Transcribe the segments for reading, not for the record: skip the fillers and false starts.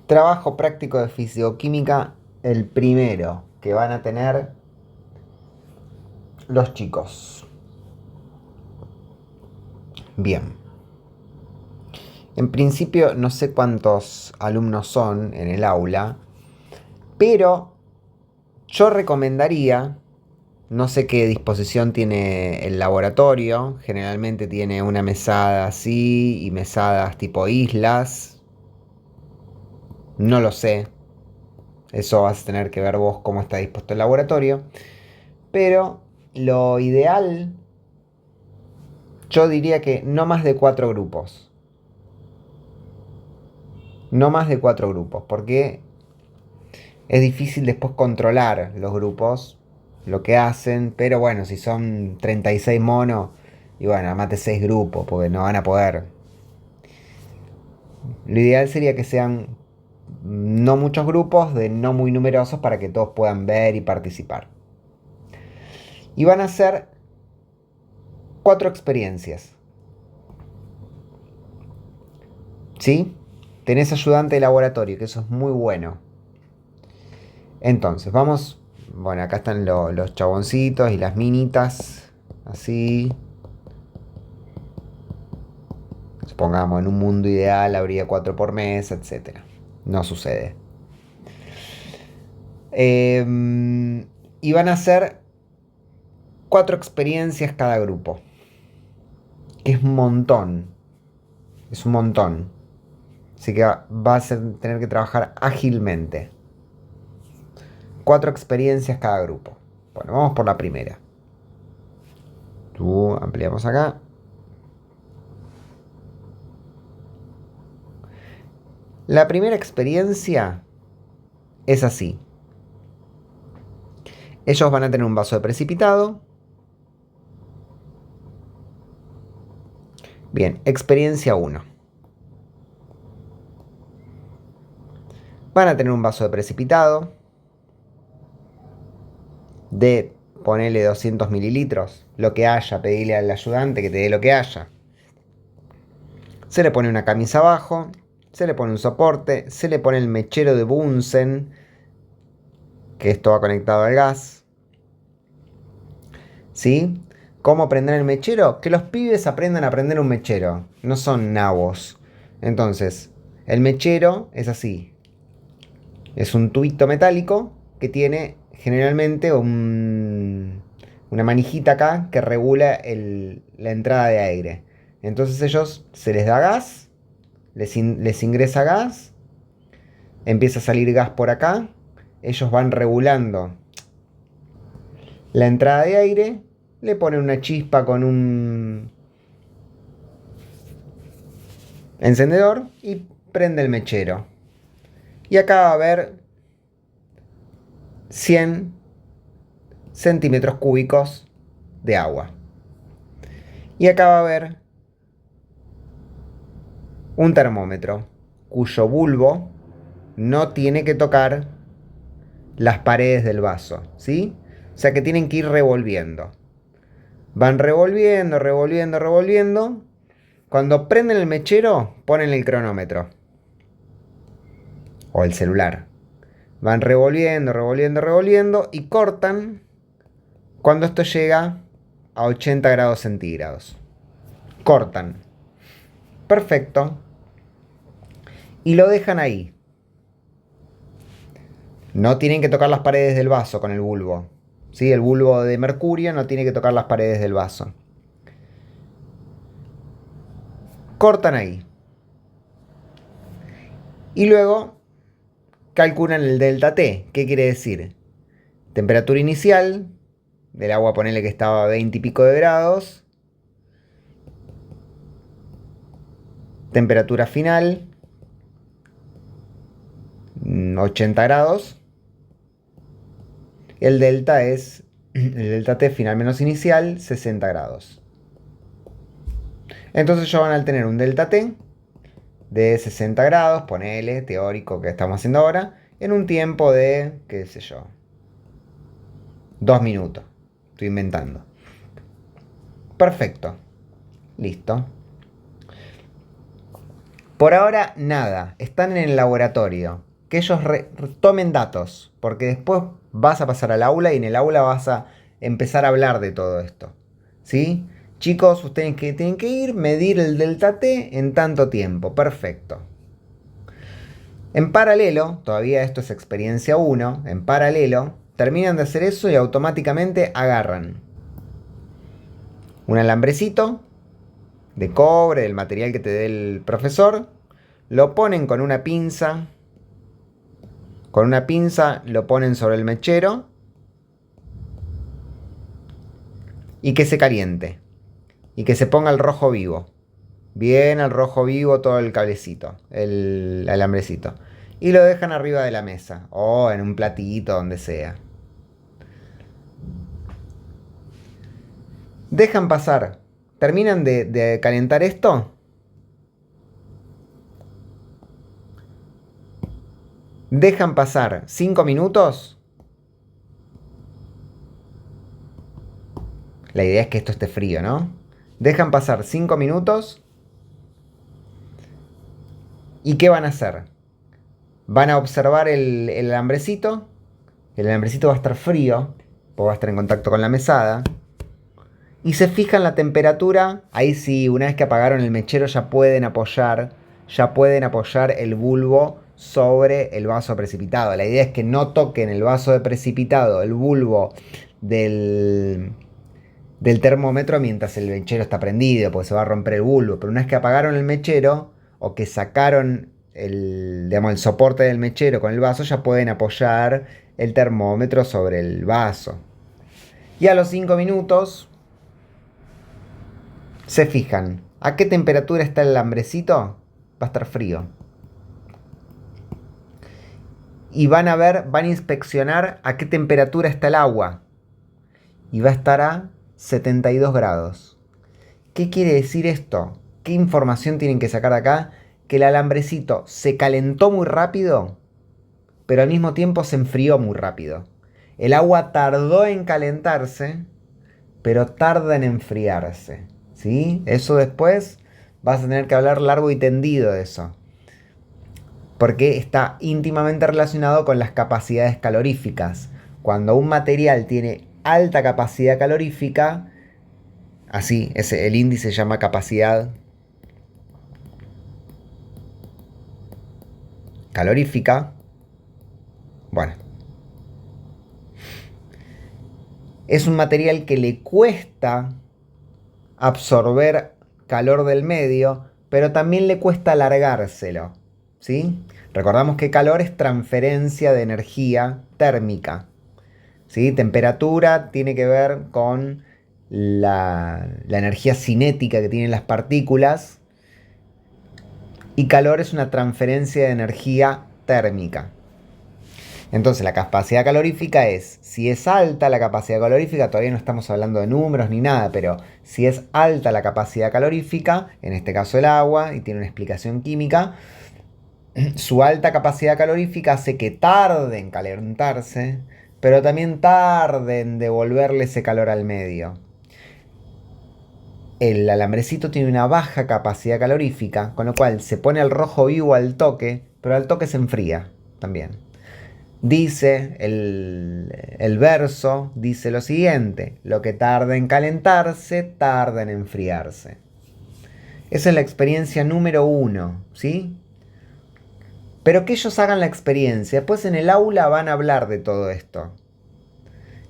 Trabajo práctico de fisicoquímica, el primero que van a tener los chicos. Bien. En principio no sé cuántos alumnos son en el aula, pero yo recomendaría, no sé qué disposición tiene el laboratorio, generalmente tiene una mesada así y mesadas tipo islas, no lo sé, eso vas a tener que ver vos cómo está dispuesto el laboratorio, pero lo ideal, yo diría que no más de 4 grupos. No más de 4 grupos, porque es difícil después controlar los grupos, lo que hacen, pero bueno, si son 36 monos, y bueno, mate 6 grupos, porque no van a poder. Lo ideal sería que sean no muchos grupos, de no muy numerosos, para que todos puedan ver y participar. Y van a ser 4 experiencias. ¿Sí? Tenés ayudante de laboratorio, que eso es muy bueno. Entonces, vamos. Bueno, acá están los chaboncitos y las minitas. Así. Supongamos, en un mundo ideal habría 4 por mes, etcétera. No sucede. Y van a ser 4 experiencias cada grupo. Que es un montón. Es un montón. Así que vas a tener que trabajar ágilmente. 4 experiencias cada grupo. Bueno, vamos por la primera. Tú ampliamos acá. La primera experiencia es así. Ellos van a tener un vaso de precipitado. Bien, experiencia 1. Van a tener un vaso de precipitado de, ponele 200 mililitros, lo que haya, pedirle al ayudante que te dé lo que haya. Se le pone una camisa abajo, se le pone un soporte, se le pone el mechero de Bunsen, que esto va conectado al gas. ¿Sí? ¿Cómo prender el mechero? Que los pibes aprendan a prender un mechero, no son nabos. Entonces, el mechero es así. Es un tubito metálico que tiene generalmente una manijita acá que regula la entrada de aire. Entonces ellos se les da gas, les ingresa gas, empieza a salir gas por acá, ellos van regulando la entrada de aire, le ponen una chispa con un encendedor y prende el mechero. Y acá va a haber 100 centímetros cúbicos de agua. Y acá va a haber un termómetro cuyo bulbo no tiene que tocar las paredes del vaso, ¿sí? O sea que tienen que ir revolviendo. Van revolviendo, revolviendo, revolviendo. Cuando prenden el mechero, ponen el cronómetro. O el celular. Van revolviendo, revolviendo, revolviendo y cortan cuando esto llega a 80 grados centígrados. Cortan. Perfecto. Y lo dejan ahí. No tienen que tocar las paredes del vaso con el bulbo. ¿Sí? El bulbo de mercurio no tiene que tocar las paredes del vaso. Cortan ahí. Y luego calculan el delta T. ¿Qué quiere decir? Temperatura inicial del agua, ponele que estaba a 20 y pico de grados. Temperatura final, 80 grados. El delta es, el delta T final menos inicial, 60 grados. Entonces ellos van a tener un delta T de 60 grados, ponele, teórico que estamos haciendo ahora, en un tiempo de, qué sé yo, 2 minutos. Estoy inventando. Perfecto. Listo. Por ahora, nada. Están en el laboratorio. Que ellos tomen datos. Porque después vas a pasar al aula y en el aula vas a empezar a hablar de todo esto. ¿Sí? Chicos, ustedes tienen que ir, medir el delta T en tanto tiempo. Perfecto. En paralelo, todavía esto es experiencia 1, en paralelo, terminan de hacer eso y automáticamente agarran un alambrecito de cobre, del material que te dé el profesor, lo ponen con una pinza lo ponen sobre el mechero y que se caliente y que se ponga el rojo vivo. Bien al rojo vivo todo el cablecito, el alambrecito. Y lo dejan arriba de la mesa o en un platito donde sea. Dejan pasar. Terminan de calentar esto. Dejan pasar 5 minutos. La idea es que esto esté frío, ¿no? Dejan pasar 5 minutos. ¿Y qué van a hacer? Van a observar el alambrecito. El alambrecito va a estar frío, porque va a estar en contacto con la mesada. Y se fijan la temperatura. Ahí sí, una vez que apagaron el mechero ya pueden apoyar el bulbo sobre el vaso precipitado. La idea es que no toquen el vaso de precipitado, el bulbo del termómetro mientras el mechero está prendido, porque se va a romper el bulbo. Pero una vez que apagaron el mechero o que sacaron el soporte del mechero con el vaso, ya pueden apoyar el termómetro sobre el vaso. Y a los 5 minutos se fijan. ¿A qué temperatura está el alambrecito? Va a estar frío. Y van a inspeccionar a qué temperatura está el agua. Y va a estar a 72 grados. ¿Qué quiere decir esto? ¿Qué información tienen que sacar de acá? Que el alambrecito se calentó muy rápido, pero al mismo tiempo se enfrió muy rápido. El agua tardó en calentarse, pero tarda en enfriarse. ¿Sí? Eso después vas a tener que hablar largo y tendido de eso. Porque está íntimamente relacionado con las capacidades caloríficas. Cuando un material tiene alta capacidad calorífica, así, el índice se llama capacidad calorífica. Bueno, es un material que le cuesta absorber calor del medio, pero también le cuesta alargárselo, ¿sí? Recordamos que calor es transferencia de energía térmica, ¿sí? Temperatura tiene que ver con la energía cinética que tienen las partículas, y calor es una transferencia de energía térmica. Entonces la capacidad calorífica es, si es alta la capacidad calorífica, todavía no estamos hablando de números ni nada, pero si es alta la capacidad calorífica, en este caso el agua, y tiene una explicación química, su alta capacidad calorífica hace que tarde en calentarse, pero también tarde en devolverle ese calor al medio. El alambrecito tiene una baja capacidad calorífica, con lo cual se pone al rojo vivo al toque, pero al toque se enfría también. Dice el verso, dice lo siguiente: lo que tarda en calentarse, tarda en enfriarse. Esa es la experiencia número 1, ¿sí? Pero que ellos hagan la experiencia, después en el aula van a hablar de todo esto.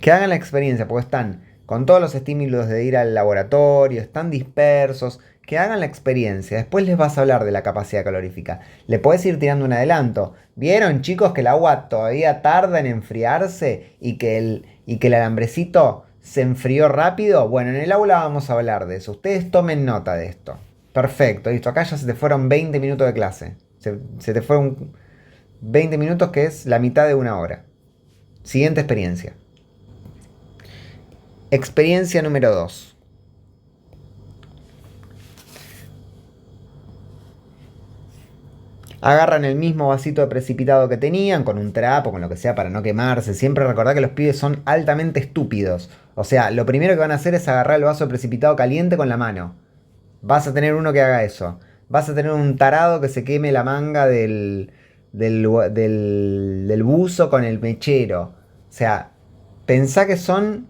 Que hagan la experiencia, porque están con todos los estímulos de ir al laboratorio, están dispersos. Que hagan la experiencia, después les vas a hablar de la capacidad calorífica. Le podés ir tirando un adelanto. ¿Vieron, chicos, que el agua todavía tarda en enfriarse y que el alambrecito se enfrió rápido? Bueno, en el aula vamos a hablar de eso. Ustedes tomen nota de esto. Perfecto, listo. Acá ya se te fueron 20 minutos de clase. Se te fueron 20 minutos, que es la mitad de una hora. Siguiente experiencia. Experiencia número 2. Agarran el mismo vasito de precipitado que tenían, con un trapo, con lo que sea, para no quemarse. Siempre recordad que los pibes son altamente estúpidos. O sea, lo primero que van a hacer es agarrar el vaso de precipitado caliente con la mano. Vas a tener uno que haga eso. vas a tener un tarado que se queme la manga del buzo con el mechero. O sea, pensá que son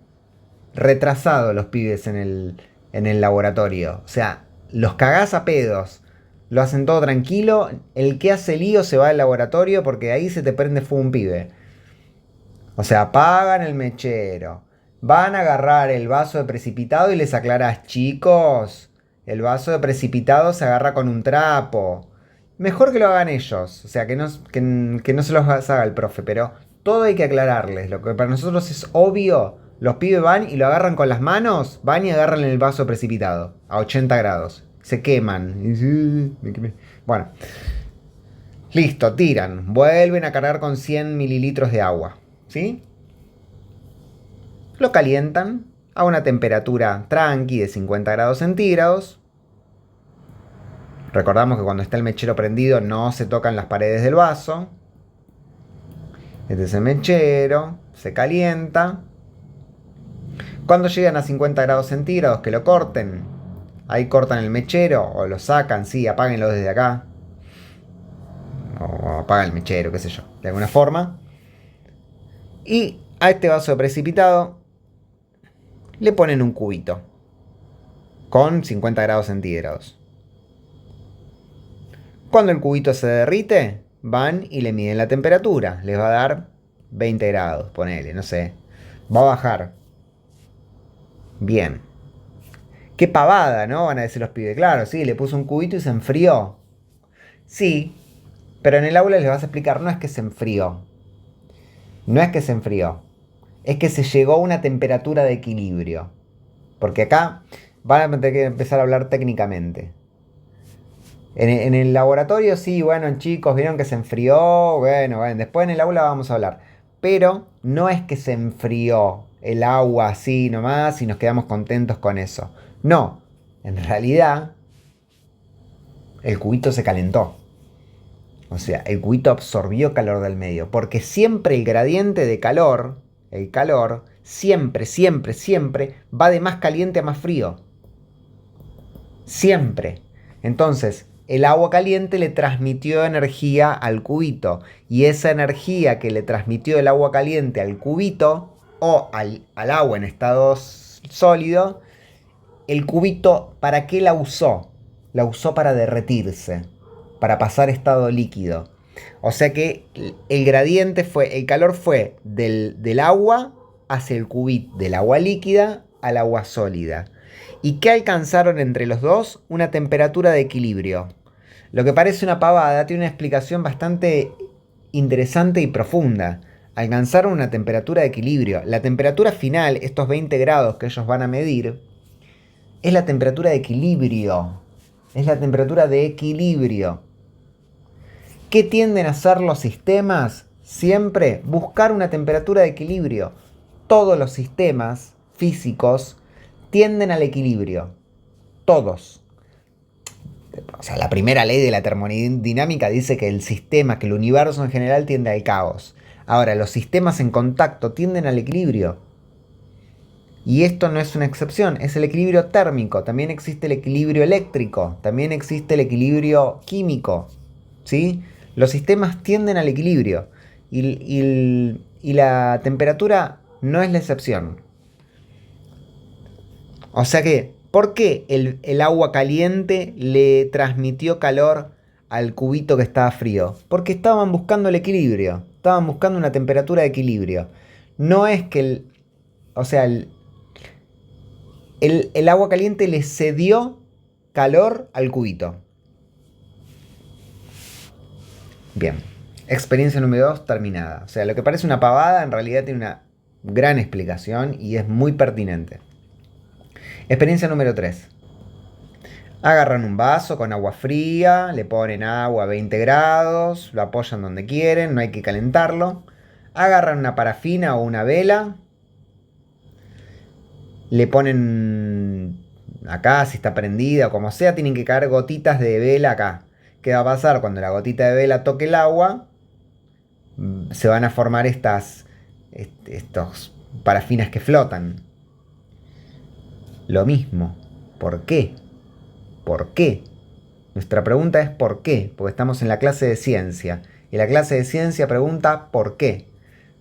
retrasados los pibes en el laboratorio. O sea, los cagás a pedos. Lo hacen todo tranquilo. El que hace lío se va al laboratorio porque ahí se te prende fuego un pibe. O sea, apagan el mechero. Van a agarrar el vaso de precipitado y les aclarás, chicos, el vaso de precipitado se agarra con un trapo. Mejor que lo hagan ellos. O sea, que no se los haga el profe, pero todo hay que aclararles. Lo que para nosotros es obvio. Los pibes van y lo agarran con las manos, van y agarran el vaso precipitado a 80 grados. Se queman. Bueno, listo, tiran. Vuelven a cargar con 100 mililitros de agua. ¿Sí? Lo calientan a una temperatura tranqui de 50 grados centígrados. Recordamos que cuando está el mechero prendido no se tocan las paredes del vaso. Este es el mechero, se calienta. Cuando llegan a 50 grados centígrados, que lo corten. Ahí cortan el mechero o lo sacan, sí, apáguenlo desde acá. O apagan el mechero, qué sé yo, de alguna forma. Y a este vaso de precipitado le ponen un cubito con 50 grados centígrados. Cuando el cubito se derrite, van y le miden la temperatura. Les va a dar 20 grados, ponele, no sé. Va a bajar. Bien. Qué pavada, ¿no? Van a decir los pibes. Claro, sí, le puso un cubito y se enfrió. Sí, pero en el aula les vas a explicar, no es que se enfrió. No es que se enfrió. Es que se llegó a una temperatura de equilibrio. Porque acá van a tener que empezar a hablar técnicamente. En el laboratorio sí, bueno, chicos, vieron que se enfrió. Bueno, después en el aula vamos a hablar. Pero no es que se enfrió el agua así nomás y nos quedamos contentos con eso. No, en realidad el cubito se calentó. O sea, el cubito absorbió calor del medio. Porque siempre el gradiente de calor, el calor, siempre, siempre, siempre va de más caliente a más frío. Siempre. Entonces, el agua caliente le transmitió energía al cubito. Y esa energía que le transmitió el agua caliente al cubito o al agua en estado sólido, el cubito, ¿para qué la usó? La usó para derretirse, para pasar estado líquido. O sea que el gradiente fue, el calor fue del agua hacia el cubito, del agua líquida al agua sólida. ¿Y qué alcanzaron entre los dos? Una temperatura de equilibrio. Lo que parece una pavada tiene una explicación bastante interesante y profunda. Alcanzaron una temperatura de equilibrio. La temperatura final, estos 20 grados que ellos van a medir, es la temperatura de equilibrio. Es la temperatura de equilibrio. ¿Qué tienden a hacer los sistemas? Siempre buscar una temperatura de equilibrio. Todos los sistemas físicos tienden al equilibrio. Todos. O sea, la primera ley de la termodinámica dice que el sistema, que el universo en general tiende al caos. Ahora, los sistemas en contacto tienden al equilibrio. Y esto no es una excepción, es el equilibrio térmico. También existe el equilibrio eléctrico. También existe el equilibrio químico. ¿Sí? Los sistemas tienden al equilibrio. Y la temperatura no es la excepción. O sea que, ¿por qué el agua caliente le transmitió calor al cubito que estaba frío? Porque estaban buscando el equilibrio. Estaban buscando una temperatura de equilibrio. No es que el agua caliente le cedió calor al cubito. Bien. Experiencia número 2 terminada. O sea, lo que parece una pavada en realidad tiene una gran explicación y es muy pertinente. Experiencia número 3. Agarran un vaso con agua fría, le ponen agua a 20 grados, lo apoyan donde quieren, no hay que calentarlo. Agarran una parafina o una vela, le ponen acá, si está prendida o como sea, tienen que caer gotitas de vela acá. ¿Qué va a pasar? Cuando la gotita de vela toque el agua, se van a formar estos parafinas que flotan. Lo mismo. ¿Por qué? ¿Por qué? Nuestra pregunta es ¿por qué? Porque estamos en la clase de ciencia. Y la clase de ciencia pregunta ¿por qué?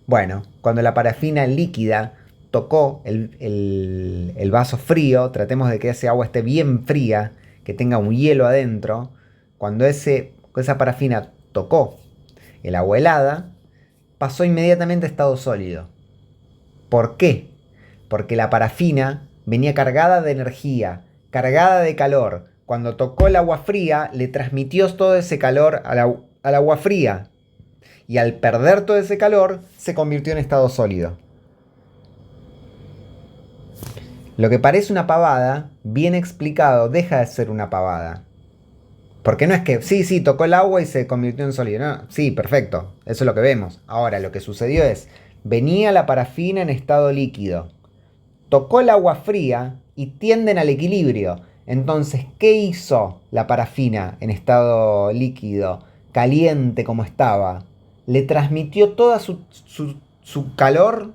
Bueno, cuando la parafina líquida tocó el vaso frío, tratemos de que ese agua esté bien fría, que tenga un hielo adentro. Cuando esa parafina tocó el agua helada, pasó inmediatamente a estado sólido. ¿Por qué? Porque la parafina venía cargada de energía, cargada de calor. Cuando tocó el agua fría, le transmitió todo ese calor al agua fría. Y al perder todo ese calor, se convirtió en estado sólido. Lo que parece una pavada, bien explicado, deja de ser una pavada. Porque no es que, sí, tocó el agua y se convirtió en sólido. No, sí, perfecto. Eso es lo que vemos. Ahora, lo que sucedió es, venía la parafina en estado líquido. Tocó el agua fría y tienden al equilibrio. Entonces, ¿qué hizo la parafina en estado líquido, caliente como estaba? Le transmitió toda su calor,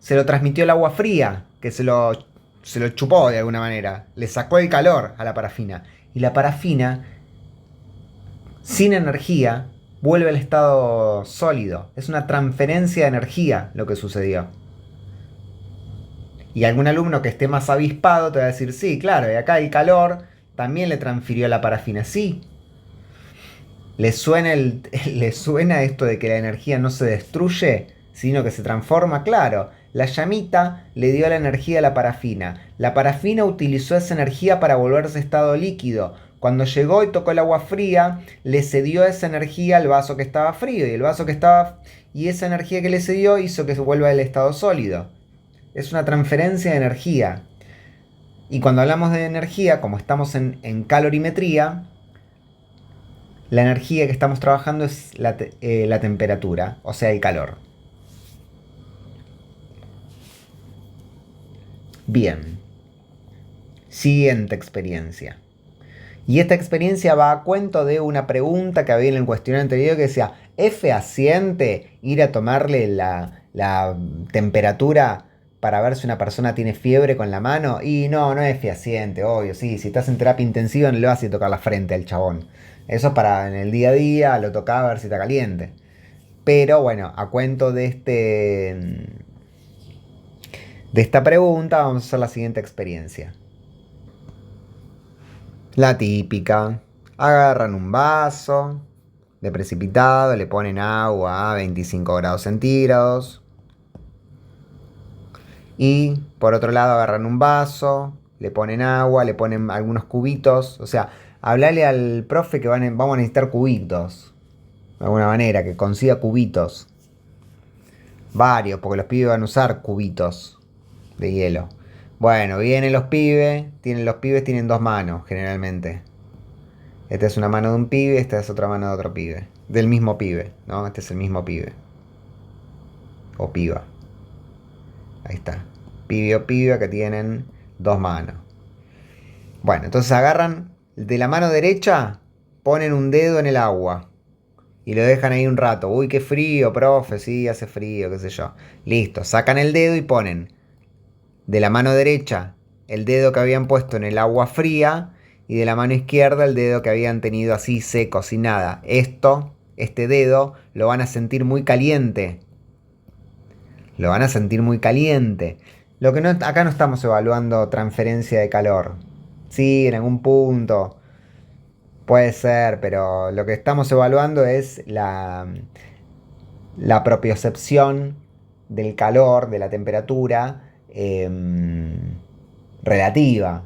se lo transmitió el agua fría, que se lo chupó de alguna manera. Le sacó el calor a la parafina. Y la parafina, sin energía, vuelve al estado sólido. Es una transferencia de energía lo que sucedió. Y algún alumno que esté más avispado te va a decir, sí, claro, y acá el calor también le transfirió a la parafina. Sí. ¿Le suena, ¿Le suena esto de que la energía no se destruye, sino que se transforma? Claro. La llamita le dio la energía a la parafina. La parafina utilizó esa energía para volverse estado líquido. Cuando llegó y tocó el agua fría, le cedió esa energía al vaso que estaba frío. Y esa energía que le cedió hizo que se vuelva al estado sólido. Es una transferencia de energía. Y cuando hablamos de energía, como estamos en calorimetría, la energía que estamos trabajando es la temperatura, o sea, el calor. Bien. Siguiente experiencia. Y esta experiencia va a cuento de una pregunta que había en el cuestionario anterior que decía, ¿es fehaciente ir a tomarle la temperatura para ver si una persona tiene fiebre con la mano? Y no es fehaciente, obvio, sí. Si estás en terapia intensiva no le vas a tocar la frente al chabón. Eso es para en el día a día, lo tocaba a ver si está caliente. Pero bueno, a cuento de esta pregunta vamos a hacer la siguiente experiencia. La típica. Agarran un vaso de precipitado, le ponen agua a 25 grados centígrados. Y por otro lado agarran un vaso, le ponen agua, le ponen algunos cubitos. O sea, hablale al profe que vamos a necesitar cubitos. De alguna manera, que consiga cubitos. Varios, porque los pibes van a usar cubitos de hielo. Bueno, vienen los pibes tienen dos manos, generalmente. Esta es una mano de un pibe, esta es otra mano de otro pibe. Del mismo pibe, ¿no? Este es el mismo pibe. O piba. Ahí está. Pibe o piba que tienen dos manos. Bueno, entonces agarran de la mano derecha, ponen un dedo en el agua. Y lo dejan ahí un rato. Uy, qué frío, profe. Sí, hace frío, qué sé yo. Listo, sacan el dedo y ponen de la mano derecha el dedo que habían puesto en el agua fría y de la mano izquierda el dedo que habían tenido así seco, sin nada. Este dedo, lo van a sentir muy caliente. Lo van a sentir muy caliente. Lo que no, acá no estamos evaluando transferencia de calor. Sí, en algún punto puede ser, pero lo que estamos evaluando es la propiocepción del calor, de la temperatura relativa.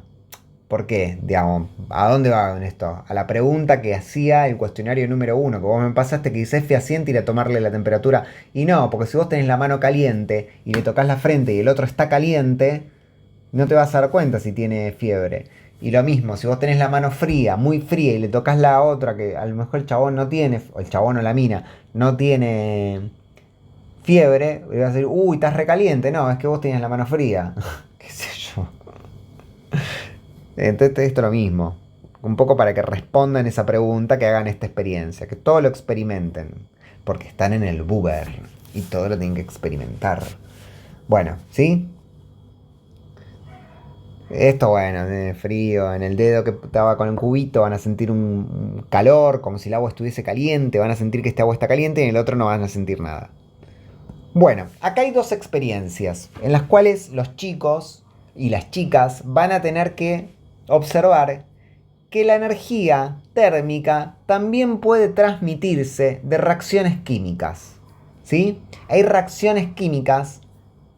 ¿Por qué? Digamos, ¿a dónde va con esto? A la pregunta que hacía el cuestionario número 1, que vos me pasaste, que dice, ¿es fehaciente ir a tomarle la temperatura? Y no, porque si vos tenés la mano caliente y le tocas la frente y el otro está caliente, no te vas a dar cuenta si tiene fiebre. Y lo mismo, si vos tenés la mano fría, muy fría, y le tocas la otra, que a lo mejor el chabón no tiene, o el chabón o la mina, no tiene fiebre, y vas a decir, uy, estás recaliente. No, es que vos tenés la mano fría. ¿Qué sé yo? Entonces esto es lo mismo. Un poco para que respondan esa pregunta, que hagan esta experiencia, que todo lo experimenten. Porque están en el Buber y todo lo tienen que experimentar. Bueno, ¿sí? Esto, bueno, de frío, en el dedo que estaba con el cubito van a sentir un calor, como si el agua estuviese caliente, van a sentir que este agua está caliente y en el otro no van a sentir nada. Bueno, acá hay dos experiencias en las cuales los chicos y las chicas van a tener que observar que la energía térmica también puede transmitirse de reacciones químicas. ¿Sí? Hay reacciones químicas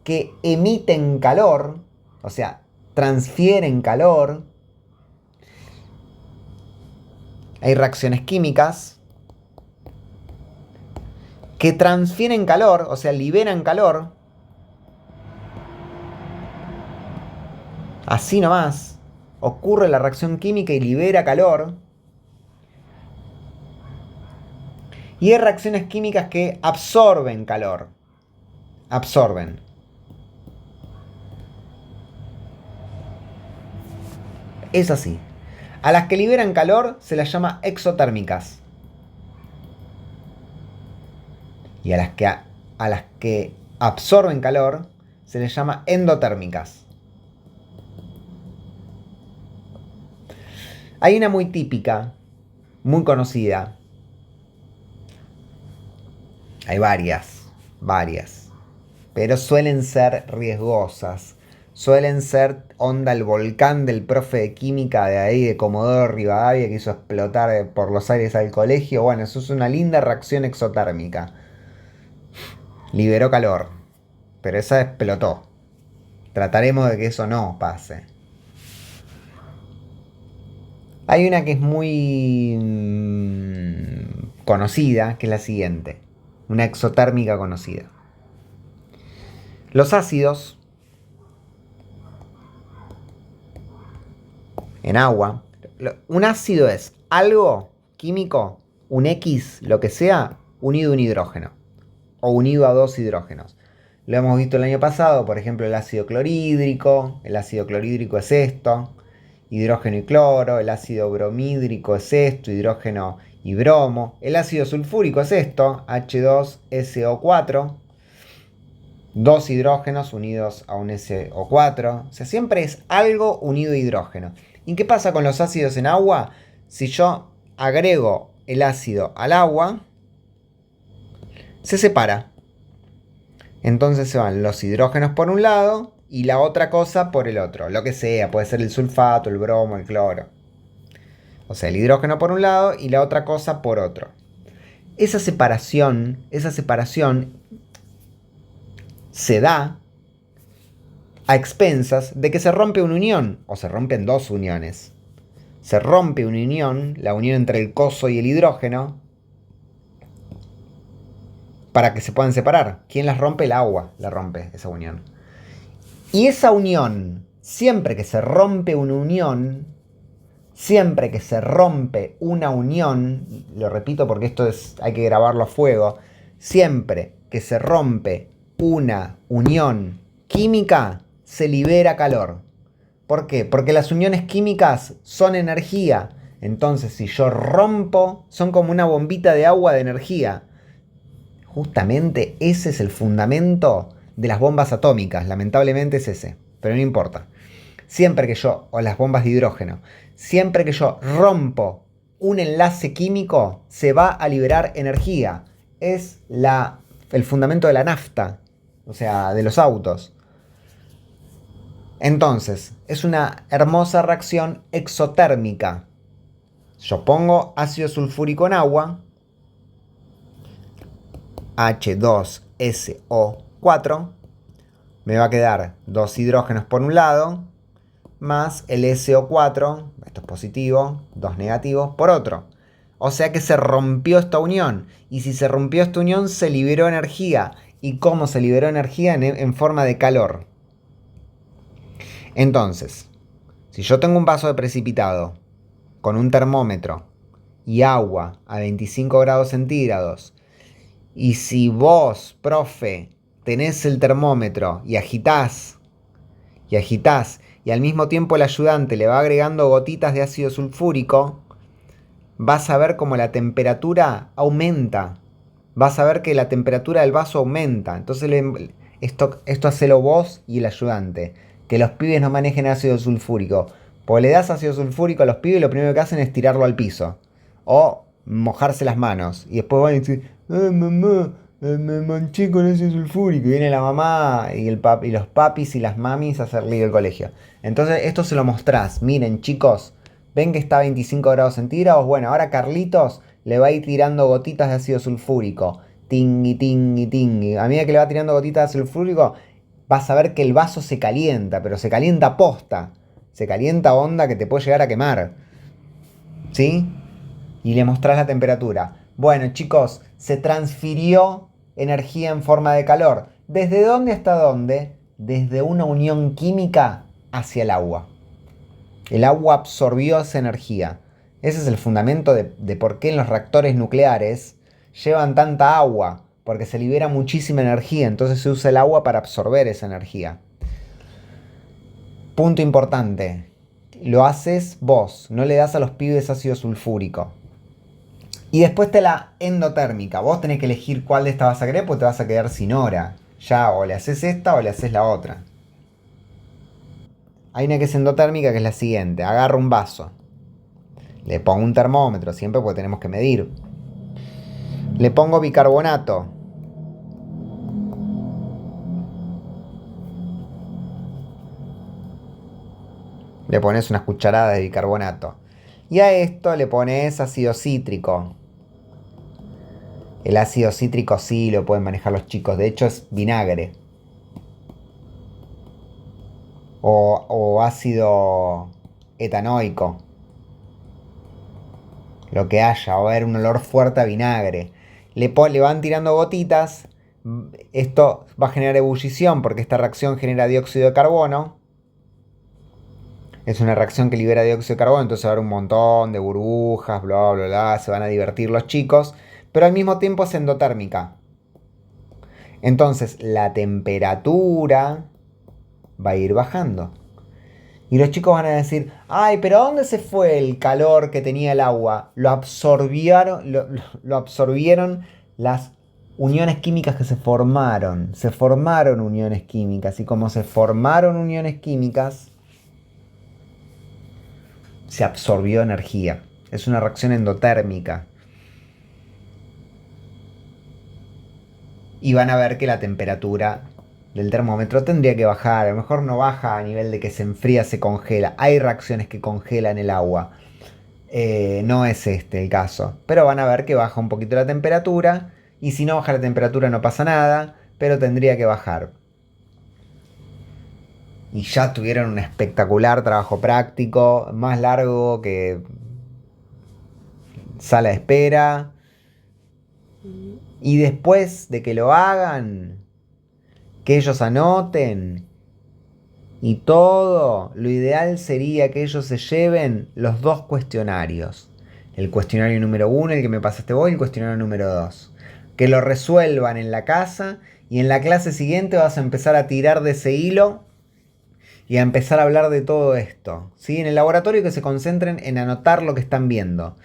que emiten calor, o sea, transfieren calor. Hay reacciones químicas que transfieren calor, o sea, liberan calor. Así nomás. Ocurre la reacción química y libera calor. Y hay reacciones químicas que absorben calor. Absorben. Es así. A las que liberan calor se las llama exotérmicas. Y a las que absorben calor se les llama endotérmicas. Hay una muy típica, muy conocida. Hay varias. Pero suelen ser riesgosas. Suelen ser onda el volcán del profe de química de ahí de Comodoro Rivadavia que hizo explotar por los aires al colegio. Bueno, eso es una linda reacción exotérmica. Liberó calor, pero esa explotó. Trataremos de que eso no pase. Hay una que es muy conocida, que es la siguiente. Una exotérmica conocida. Los ácidos en agua. Un ácido es algo químico, un X, lo que sea, unido a un hidrógeno. O unido a dos hidrógenos. Lo hemos visto el año pasado, por ejemplo, el ácido clorhídrico. El ácido clorhídrico es esto, hidrógeno y cloro. El ácido bromídrico es esto, hidrógeno y bromo. El ácido sulfúrico es esto, H2SO4. Dos hidrógenos unidos a un SO4. O sea, siempre es algo unido a hidrógeno. ¿Y qué pasa con los ácidos en agua? Si yo agrego el ácido al agua, se separa. Entonces se van los hidrógenos por un lado y la otra cosa por el otro. Lo que sea, puede ser el sulfato, el bromo, el cloro. O sea, el hidrógeno por un lado y la otra cosa por otro. Esa separación se da a expensas de que se rompe una unión, o se rompen dos uniones. Se rompe una unión, la unión entre el coso y el hidrógeno, para que se puedan separar. ¿Quién las rompe? El agua la rompe, esa unión. Y esa unión, siempre que se rompe una unión, lo repito porque esto hay que grabarlo a fuego, siempre que se rompe una unión química, se libera calor. ¿Por qué? Porque las uniones químicas son energía. Entonces, si yo rompo, son como una bombita de agua de energía. Justamente ese es el fundamento de las bombas atómicas. Lamentablemente es ese, pero no importa. Siempre que yo, o las bombas de hidrógeno, siempre que yo rompo un enlace químico, se va a liberar energía. Es el fundamento de la nafta, o sea, de los autos. Entonces, es una hermosa reacción exotérmica. Yo pongo ácido sulfúrico en agua, H2SO4, me va a quedar dos hidrógenos por un lado, más el SO4, esto es positivo, dos negativos, por otro. O sea que se rompió esta unión. Y si se rompió esta unión, se liberó energía. ¿Y cómo se liberó energía? En forma de calor. Entonces, si yo tengo un vaso de precipitado con un termómetro y agua a 25 grados centígrados, y si vos, profe, tenés el termómetro y agitás, y al mismo tiempo el ayudante le va agregando gotitas de ácido sulfúrico, vas a ver cómo la temperatura aumenta. Vas a ver que la temperatura del vaso aumenta. Entonces esto hacelo vos y el ayudante. que los pibes no manejen ácido sulfúrico. Porque le das ácido sulfúrico a los pibes y lo primero que hacen es tirarlo al piso. O mojarse las manos. Y después van y dicen, mamá, me manché con ácido sulfúrico. Y viene la mamá y, y los papis y las mamis a hacer lío del colegio. Entonces esto se lo mostrás. Miren chicos, ven que está a 25 grados centígrados. Bueno, ahora Carlitos le va a ir tirando gotitas de ácido sulfúrico. Tingui, tingui, tingui. A medida que le va tirando gotitas de ácido sulfúrico, vas a ver que el vaso se calienta, pero se calienta posta. Se calienta onda que te puede llegar a quemar. ¿Sí? Y le mostrás la temperatura. Bueno, chicos, se transfirió energía en forma de calor. ¿Desde dónde hasta dónde? Desde una unión química hacia el agua. El agua absorbió esa energía. Ese es el fundamento de por qué en los reactores nucleares llevan tanta agua. Porque se libera muchísima energía. Entonces se usa el agua para absorber esa energía. Punto importante. Lo haces vos. No le das a los pibes ácido sulfúrico. Y después está la endotérmica. Vos tenés que elegir cuál de estas vas a querer porque te vas a quedar sin hora. Ya o le haces esta o le haces la otra. Hay una que es endotérmica que es la siguiente. Agarro un vaso. Le pongo un termómetro siempre porque tenemos que medir. Le pongo bicarbonato. Le pones unas cucharadas de bicarbonato. Y a esto le pones ácido cítrico. El ácido cítrico sí lo pueden manejar los chicos. De hecho es vinagre. O ácido etanoico. Lo que haya. Va a haber un olor fuerte a vinagre. Le van tirando gotitas. Esto va a generar ebullición porque esta reacción genera dióxido de carbono. Es una reacción que libera dióxido de carbono. Entonces va a haber un montón de burbujas. Bla, bla, bla. Se van a divertir los chicos. Pero al mismo tiempo es endotérmica. Entonces la temperatura va a ir bajando. Y los chicos van a decir, ay, pero ¿a dónde se fue el calor que tenía el agua? Lo absorbieron, lo absorbieron las uniones químicas que se formaron. Se formaron uniones químicas. Y como se formaron uniones químicas, se absorbió energía. Es una reacción endotérmica. Y van a ver que la temperatura del termómetro tendría que bajar. A lo mejor no baja a nivel de que se enfría, se congela. Hay reacciones que congelan el agua. No es este el caso. Pero van a ver que baja un poquito la temperatura. Y si no baja la temperatura no pasa nada. Pero tendría que bajar. Y ya tuvieron un espectacular trabajo práctico. Más largo que sala de espera. Y después de que lo hagan, que ellos anoten y todo, lo ideal sería que ellos se lleven los dos cuestionarios. El cuestionario número 1, el que me pasaste vos, y el cuestionario número 2. Que lo resuelvan en la casa y en la clase siguiente vas a empezar a tirar de ese hilo y a empezar a hablar de todo esto. ¿Sí? En el laboratorio que se concentren en anotar lo que están viendo.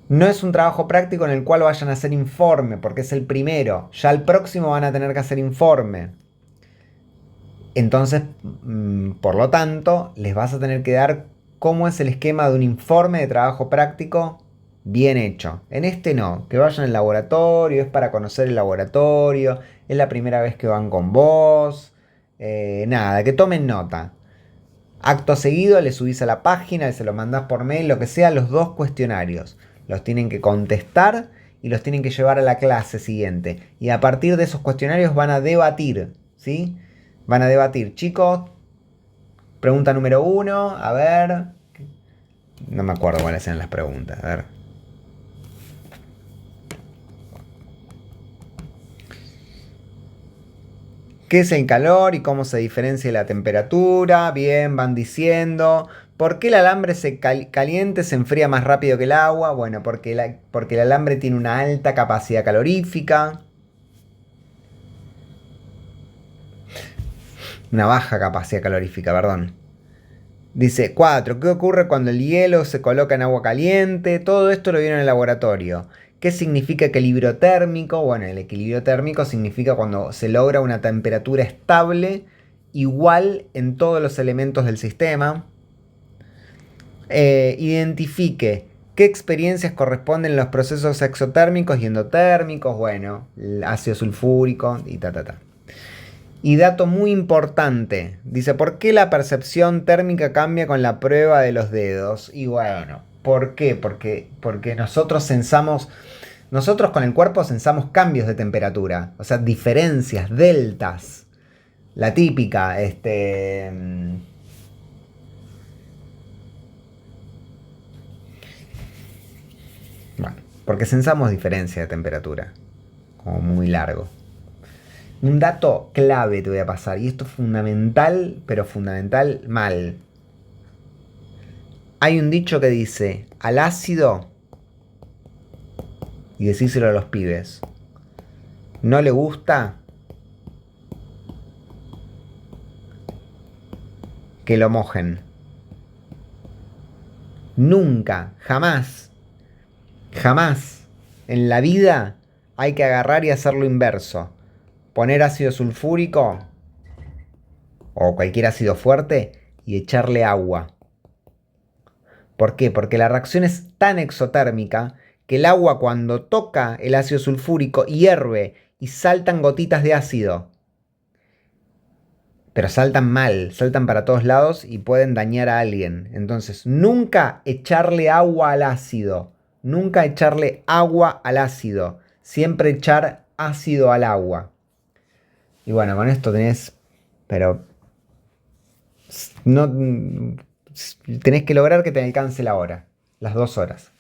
No es un trabajo práctico en el cual vayan a hacer informe, porque es el primero. Ya el próximo van a tener que hacer informe. Entonces, por lo tanto, les vas a tener que dar cómo es el esquema de un informe de trabajo práctico bien hecho. En este no, que vayan al laboratorio, es para conocer el laboratorio, es la primera vez que van con vos. Nada, que tomen nota. Acto seguido le subís a la página, se lo mandás por mail, lo que sea, los dos cuestionarios. Los tienen que contestar y los tienen que llevar a la clase siguiente. Y a partir de esos cuestionarios van a debatir, ¿sí? Van a debatir. Chicos, pregunta número 1, a ver. No me acuerdo cuáles eran las preguntas, a ver. ¿Qué es el calor y cómo se diferencia de la temperatura? Bien, van diciendo. ¿Por qué el alambre caliente se enfría más rápido que el agua? Bueno, porque el alambre tiene una alta capacidad calorífica. Una baja capacidad calorífica, perdón. Dice 4. ¿Qué ocurre cuando el hielo se coloca en agua caliente? Todo esto lo vieron en el laboratorio. ¿Qué significa equilibrio térmico? Bueno, el equilibrio térmico significa cuando se logra una temperatura estable igual en todos los elementos del sistema. Identifique qué experiencias corresponden a los procesos exotérmicos y endotérmicos, bueno, el ácido sulfúrico y ta. Y dato muy importante, dice, ¿por qué la percepción térmica cambia con la prueba de los dedos? Y bueno, ¿por qué? Porque nosotros con el cuerpo sensamos cambios de temperatura, o sea, diferencias, deltas. La típica, bueno, porque sensamos diferencia de temperatura, como muy largo. Un dato clave te voy a pasar, y esto es fundamental, pero fundamental mal. Hay un dicho que dice, al ácido, y decíselo a los pibes, no le gusta que lo mojen. Nunca, jamás, jamás en la vida hay que agarrar y hacer lo inverso. Poner ácido sulfúrico o cualquier ácido fuerte y echarle agua. ¿Por qué? Porque la reacción es tan exotérmica que el agua cuando toca el ácido sulfúrico hierve y saltan gotitas de ácido. Pero saltan mal, saltan para todos lados y pueden dañar a alguien. Entonces, nunca echarle agua al ácido. Nunca echarle agua al ácido. Siempre echar ácido al agua. Y bueno, con esto tenés, pero no tenés que lograr que te alcance la hora, las 2 horas.